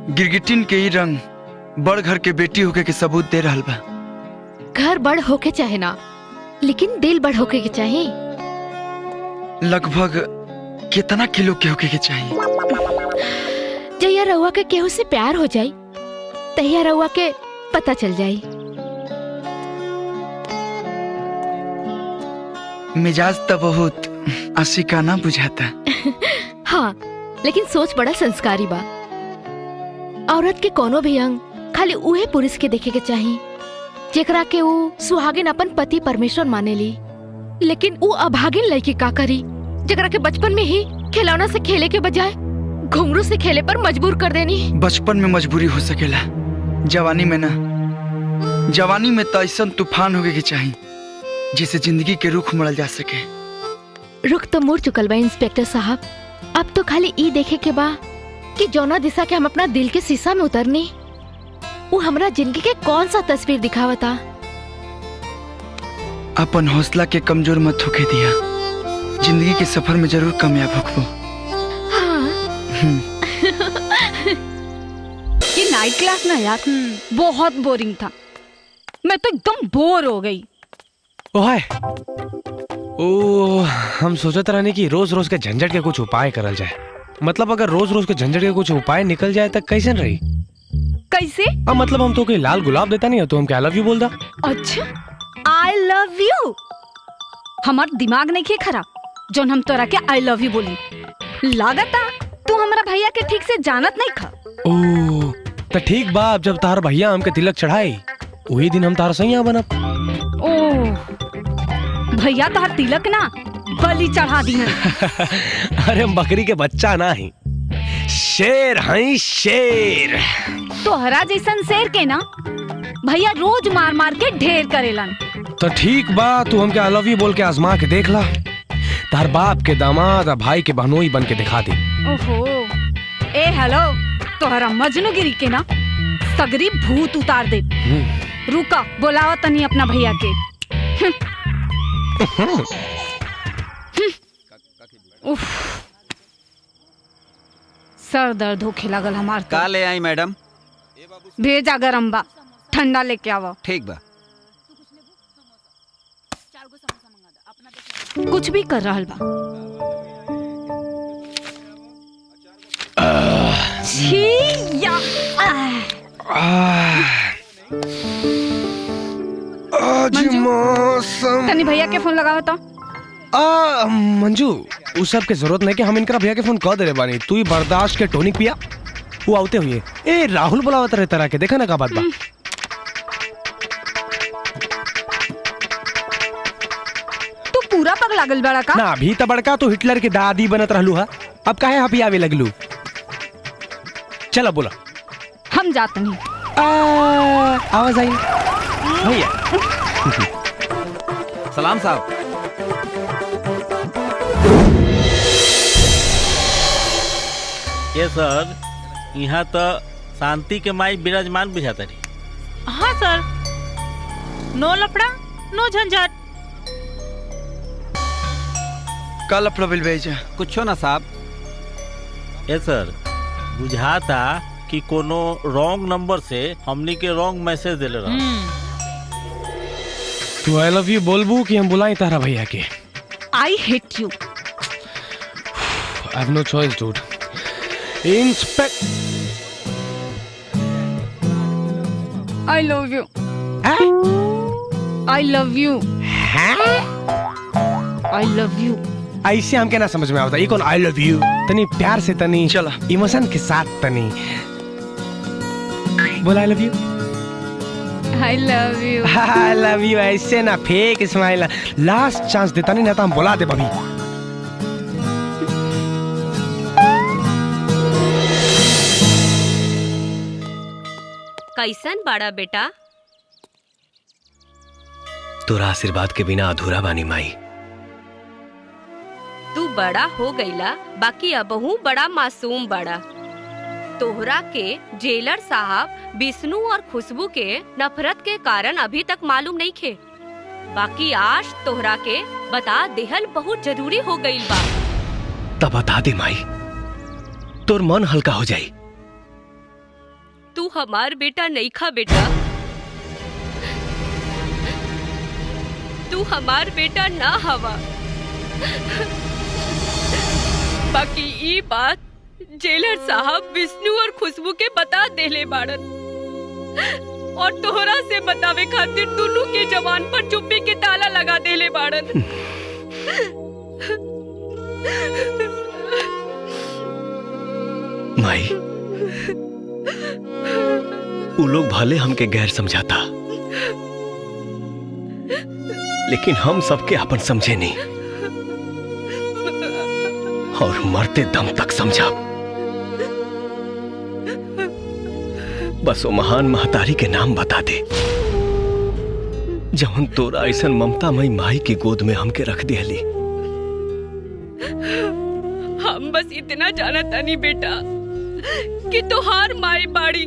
गिरगिटिन के ही रंग बड़ घर के बेटी होके के सबूत दे रहल बा। घर बड़ होके चाहे ना, लेकिन दिल बड़ होके के चाहे। लगभग कितना किलो के होके के चाहिए? जहिया रउआ के केहू से प्यार हो जाई तहिया रउआ के पता चल जाई। मिजाज तो बहुत आशिकाना बुझाता। हाँ, लेकिन सोच बड़ा संस्कारी बा। औरत के कोनो भी अंग खाली उहे पुरुष के देखे के चाही जेकरा के वो सुहागिन अपन पति परमेश्वर माने ली। लेकिन वो अभागिन लड़की का करी जेकरा के बचपन में ही खिलौना से खेले के बजाय घुंघरू से खेले पर मजबूर कर देनी। बचपन में मजबूरी हो सकेला, जवानी में ना। जवानी में तो ऐसा तूफान होके के चाहिए जिसे जिंदगी के रुख मोड़ल जा सके। रुख तो मुड़ चुकल बा इंस्पेक्टर साहब। अब तो खाली ई देखे के बा कि जौना दिशा के हम अपना दिल के शीशा में उतरनी वो हमरा जिंदगी के कौन सा तस्वीर दिखावता। अपन हौसला के कमजोर मत होके दिया, जिंदगी के सफर में जरूर कामयाब होखबो। हाँ। ये नाइट क्लास ना यार बहुत बोरिंग था। मैं तो एकदम बोर हो गई। हम सोचत रहने कि रोज रोज के झंझट के कुछ उपाय करल जाए। मतलब अगर रोज रोज के झंझट के कुछ उपाय निकल जाए तक कैसे रही? कैसे? अब मतलब हम तो कोई लाल गुलाब देता नहीं है तो हम क्या आई लव यू बोल दा। अच्छा, आई लव यू। हमार दिमाग नहीं खे खराब जोन हम तोरा के आई लव यू बोली। लागता तू हमारा भैया के ठीक से जानत नहीं खा। ओह तो ठीक बा, जब तार भैया हमके तिलक चढ़ाई वही दिन हम तार सैया बनब। ओह भैया तोहर तिलक ना बलि चढ़ा दी। अरे हम बकरी के बच्चा ना ही, शेर हैं शेर। तोहरा जैसन शेर के ना भैया रोज मार मार के ढेर करेलन। तो ठीक बा, तू हमके आई लव यू बोल के आजमा के देख ला। तार बाप के दामाद और भाई के बहनोई बन के दिखा दे। ओहो ए हेलो, तोहरा मजनूगिरी के ना सगरी भूत उतार दे। रुका बोलावा तनी अपना भैया के। उफ, सर दर्द होखे लागल हमार। का ले आई मैडम? भेजा गरम बा, ठंडा लेके आवा। ठीक बा। कुछ भी कर रहल बा। छी या आज मौसम। तनी भैया के फोन लगावा तो। मंजू उस सब के जरूरत नहीं कि हम इनका भैया के फोन कह दे रहे बानी। तू ही बर्दाश्त के टोनिक पिया, वो आते हुए। ए राहुल बुलावत रहे तरह के, देखा ना का बात बा। तू पूरा पग लागल बड़ा का? ना भी त बड़का तो हिटलर के दादी बनत रहलू हा। अब काहे हपी आवे लगलू? चला बोला। हम जात नहीं। आवाज आई भैया। सलाम साहब। ये सर, यहाँ तो शांति के माई विराजमान बुझाता रही। हाँ सर, नो लफड़ा नो झंझट। कल लफड़ा बिल भेजा कुछो ना साहब। ये सर, बुझाता कि कोनो रॉन्ग नंबर से हमनी के रॉन्ग मैसेज देले रहा। तू आई लव यू बोलबू कि हम बुलाएं तारा भैया के? I hate you. I have no choice, dude. I love you. I love you. I love you. ऐसे हम क्या ना समझ में आता। ये कौन आई लव यू? तनी प्यार से, तनी चला इमोशन के साथ, तनी बोल I love you. I love you. I love you ऐसे ना, फेक स्माइल। लास्ट चांस देता नहीं ना तो हम बुला दे भाभी। कैसन बड़ा बेटा? तोरा आशीर्वाद के बिना अधूरा बानी माई। तू बड़ा हो गईला, बाकी अबहू बड़ा मासूम बड़ा। तोहरा के जेलर साहब विष्णु और खुशबू के नफरत के कारण अभी तक मालूम नहीं खे। बाकी आज तोहरा के बता देहल बहुत जरूरी हो गईल बा। तब बता दे माई, तोर मन हल्का हो जाई। तू हमार बेटा नहीं खा बेटा, तू हमार बेटा ना हवा। बाकी ई बात जेलर साहब विष्णु और खुशबू के बता देले बाड़न, और तोहरा से बतावे खातिर दोनों के जवान पर चुप्पी के ताला लगा देले बाड़न। माई, वो लोग भले हमके गैर समझाता, लेकिन हम सबके अपन समझे नहीं, और मरते दम तक समझा। बस वो महान महतारी के नाम बता दे, जवन तोरा ऐसन ममतामयी माई की गोद में हमके रख दिहली। हम बस इतना जाना तानी बेटा कि तोहार माई बाड़ी,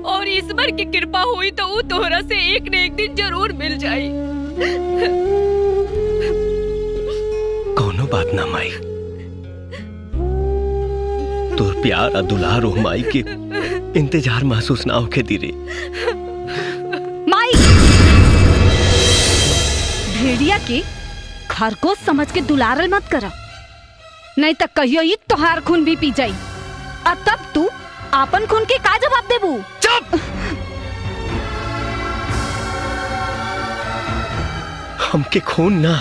और ईश्वर की कृपा हुई तो वो तोहरा से एक न एक दिन जरूर मिल जाई। कोनो बात ना माई, तोर प्यार और दुलार हो माई के इंतजार महसूस ना होके दी रे। माई, भेड़िया के खरगोश समझ के दुलारल मत करा, नहीं तो कहियो ही तोहार खून भी पी जाई, और तब तू आपन खून के का जवाब देबू? चुप! हमके खून ना,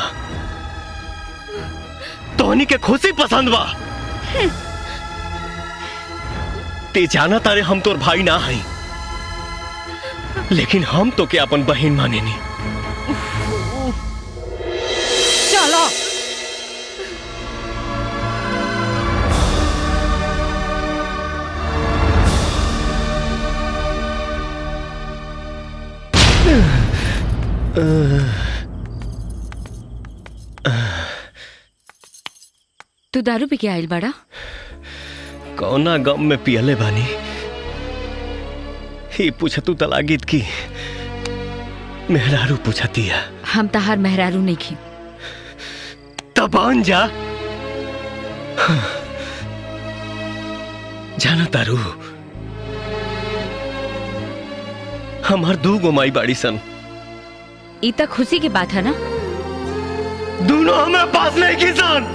तोहनी के खुशी पसंद बा। ते जाना तारे हम तोर भाई ना हई, लेकिन हम तो के अपन बहन माने नहीं। चलो। तू दारू पी के आइल बाड़ा? कौना गम में पियले बानी, ही पूछतू तलागीत की मेहरारू पूछती है। हम तहार मेहरारू नहीं खी। तबान जा। जाना तारू, हमार दू गो माई बाड़ी सन। ई तक खुशी की बात है ना? दोनों हमें पास नहीं की सन।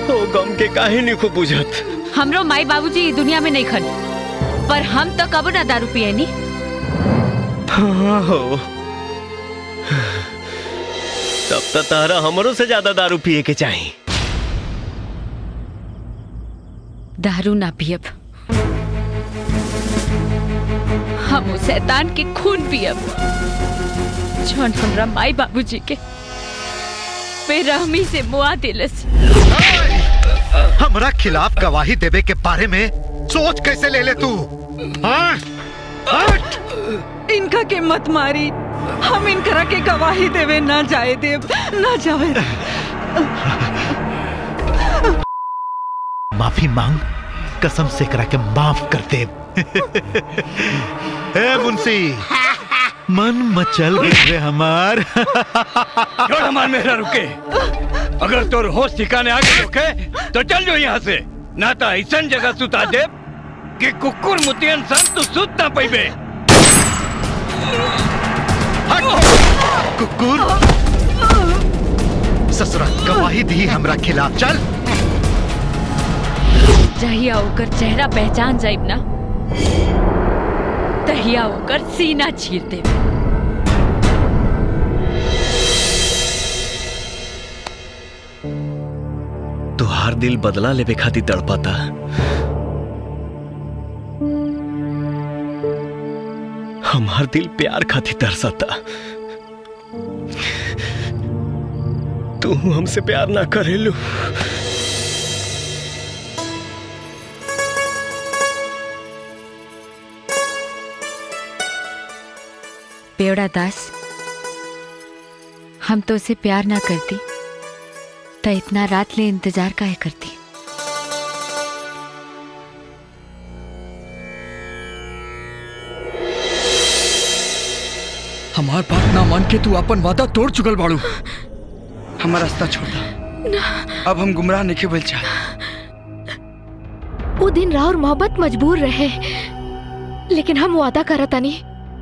ओ गम के काहे नहीं खूब बुझत। हमरो माई बाबूजी ई दुनिया में नहीं खन, पर हम तो कबो ना दारू पिए नी। हाँ हो, तब तो तारा हमरों से ज्यादा दारू पिए के चाहिए। दारू ना पियब, हम उस शैतान के खून पियब जौन हमरा माई बाबूजी के बेरहमी से मुआ दिलस। हमरा खिलाफ गवाही देवे के बारे में सोच कैसे ले ले तू? हाँ? इनका के मत मारी, हम इनकरा के गवाही देवे ना जाए देव, ना जावे। माफी मांग, कसम से करा के माफ कर दे। ए मुंशी, मन मचल गए हमार। छोड़ हमार मेहरा रुके। अगर तोर होश ठिकाने आगे रुके तो चल जो यहाँ से, ना तो ऐसा जगह सुता दे कि कुकुर मुतियन सन तू सुत ना पैबे। कुकुर ससुरा गवाही दी हमरा खिलाफ। चल। जहिया होकर चेहरा पहचान जाइब ना, तहिया होकर सीना चीर दे। तुहार दिल बदला लेवे खातिर तड़पाता, हमार दिल प्यार खातिर तरसता। तू हमसे प्यार ना करेलू। पेड़ा दास, हम तो उसे प्यार ना करती तो इतना रात ले इंतजार काहे करती? हमार बात ना मान के तू अपन वादा तोड़ चुकल बाड़ू। हमारा रास्ता छोड़ दा। अब हम गुमराह नहीं बोल चाह। वो दिन राउर मोहब्बत मजबूर रहे, लेकिन हम वादा करतानी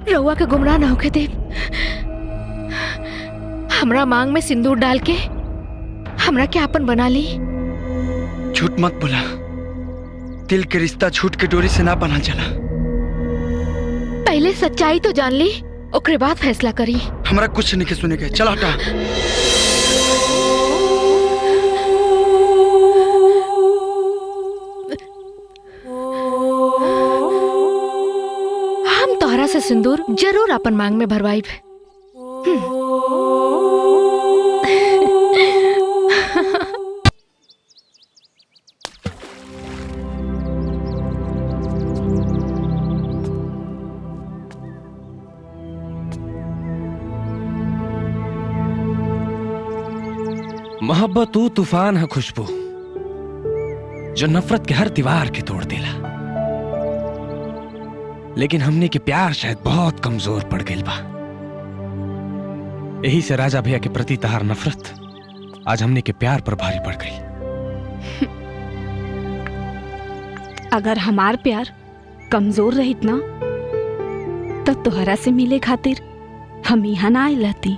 रउआ के गुमराह ना होके दे। हमरा मांग में सिंदूर डाल के हमरा के आपन बना ली। झूठ मत बोला, दिल के रिश्ता झूठ के डोरी से ना बना चला। पहले सच्चाई तो जान ली, ओकरे बाद फैसला करी। हमरा कुछ नहीं के सुने के, चल हटा। हम तोहरा से सिंदूर जरूर अपन मांग में भरवाइब। मोहब्बत तू तूफान है खुशबू, जो नफरत के हर दीवार के तोड़ देला। लेकिन हमने के प्यार शायद बहुत कमजोर पड़ गई बा। यही से राजा भैया के प्रति तहार नफरत आज हमने के प्यार पर भारी पड़ गई। अगर हमार प्यार कमजोर रहित ना, तब तोहरा से मिले खातिर हम यहाँ ना आइल रहती।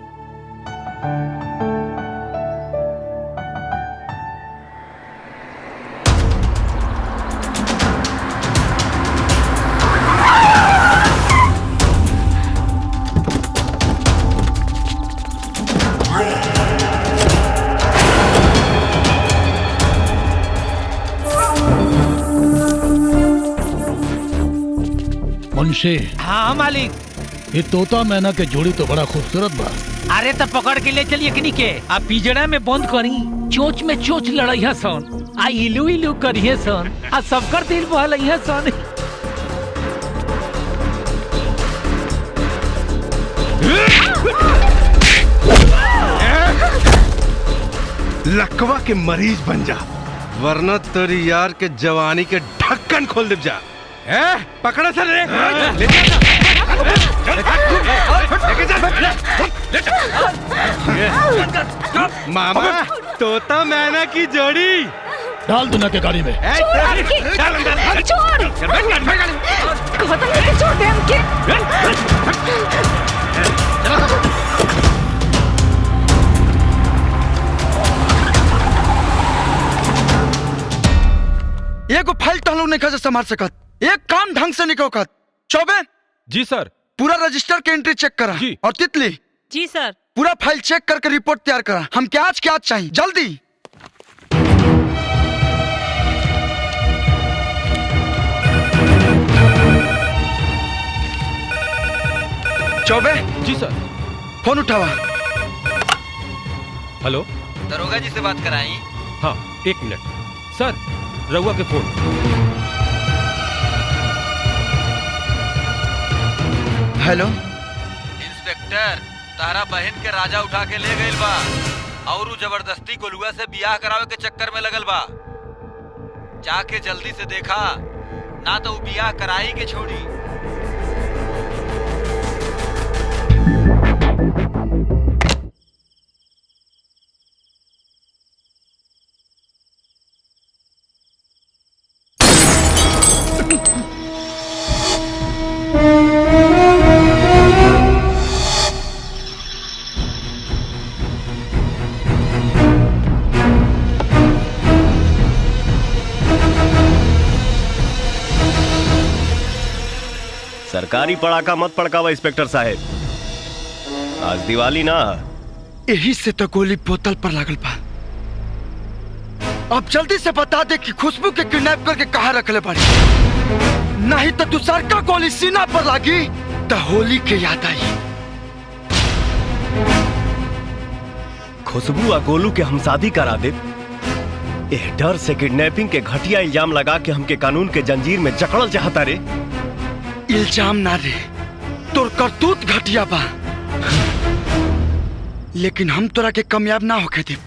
मुंशी, हाँ मालिक। ये तोता मैना के जोड़ी तो बड़ा खूबसूरत बा। अरे तब पकड़ के ले चलिए कि के आ पिजड़ा में बंद करी, चोच में चोच लड़ाई सन, आ इलू इलू करिए सन, आ सबकर दिल बहलइया सन। लकवा के मरीज बन जा, वरना तेरी यार के जवानी के ढक्कन खोल दे जा। पकड़ा सर रे, मामा तोता मैना की जोड़ी डाल दूना के गाड़ी में। एगो फाइल टहलो नहीं खा संभाल सकत, एक काम ढंग से नहीं कौकत। चौबे जी सर। पूरा रजिस्टर के एंट्री चेक करा। और तितली जी सर। पूरा फाइल चेक करके रिपोर्ट तैयार करा। हम क्या आज चाहिए, जल्दी। चौबे जी सर। फोन उठावा। हेलो, दरोगा जी से बात कराई। हाँ 1 मिनट सर, रघुआ के फोन। हेलो इंस्पेक्टर, तारा बहन के राजा उठा के ले गइल बा और उ जबरदस्ती गोलुआ से बियाह करावे के चक्कर में लगल बा। जाके जल्दी से देखा, ना तो उ बियाह कराई के छोड़ी। सरकारी पड़ाका मत पड़कावा इंस्पेक्टर साहब, आज दिवाली ना। यही से तो गोली बोतल पर लागल बा। अब जल्दी से बता दे कि खुशबू के किडनैप करके कहाँ रखले पड़ी, नहीं तो दूसर का गोली सीना पर लागी तो होली के याद आई। खुशबू और गोलू के हम शादी करा दे, एह डर से किडनैपिंग के घटिया इल्जाम लगा के हमके कानून के जंजीर में जकड़ल चाहता रे। इल्जाम ना रे, तोर करतूत घटिया बा, लेकिन हम तोरा के कामयाब ना होके दे।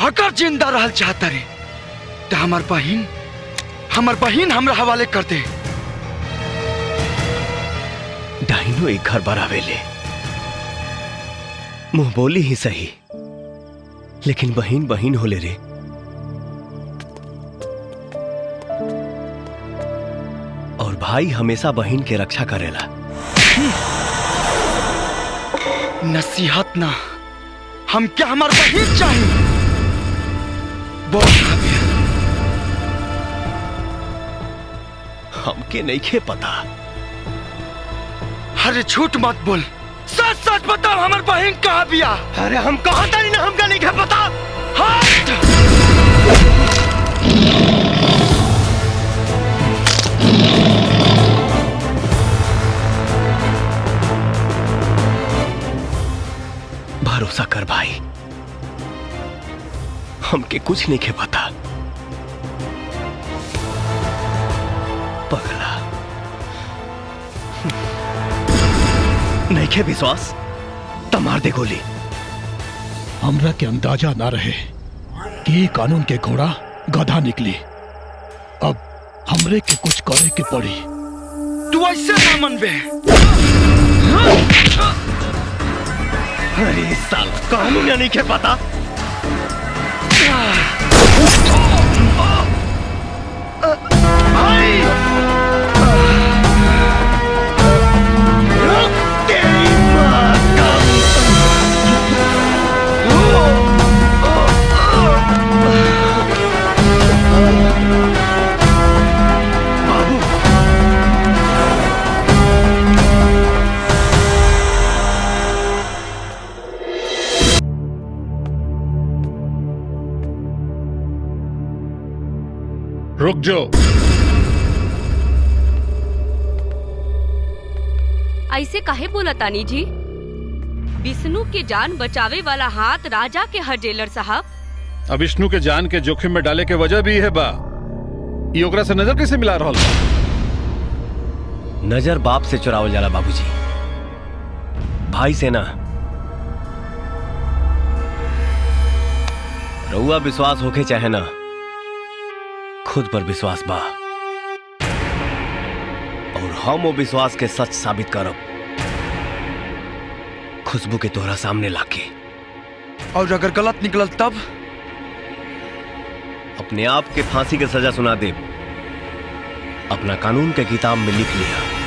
अगर जिंदा रहल चाहता रे तो हमार बहिन हमरा हवाले कर दे। डाइनो एक घर बरावे ले, मुंह बोली ही सही, लेकिन बहन बहन होले रे। और भाई हमेशा बहन के रक्षा करेला। नसीहत ना, हम क्या हमार बहन चाहिए? बोल हमके नहीं खे पता। अरे झूठ मत बोल, सच सच बताओ हमार बहन कहाँ बिया? अरे हम कहा तारी ना, हमका नहीं खे पता। भरोसा कर भाई, हमके कुछ नहीं खे पता। पगला नहीं खे विश्वास तो मार दे गोली। हमरा के अंदाजा ना रहे कि कानून के घोड़ा गधा निकली। अब हमरे के कुछ करे के पड़ी। तू ऐसे ना मनबे। अरे साल कानून नहीं के पता। रुक जाओ। ऐसे काहे बोला तानी जी? विष्णु के जान बचावे वाला हाथ राजा के हर जेलर साहब। अब विष्णु के जान के जोखिम में डाले के वजह भी है बा। ये ओकरा से नजर कैसे मिला रहल? नजर बाप से चुरावल जाला बाबूजी, भाई से ना। रउआ विश्वास होके चाहे ना, खुद पर विश्वास बा और हम वो विश्वास के सच साबित करब खुशबू के तोहरा सामने लाके। और अगर गलत निकलल तब? अपने आप के फांसी के सजा सुना दे। अपना कानून के किताब में लिख लिया।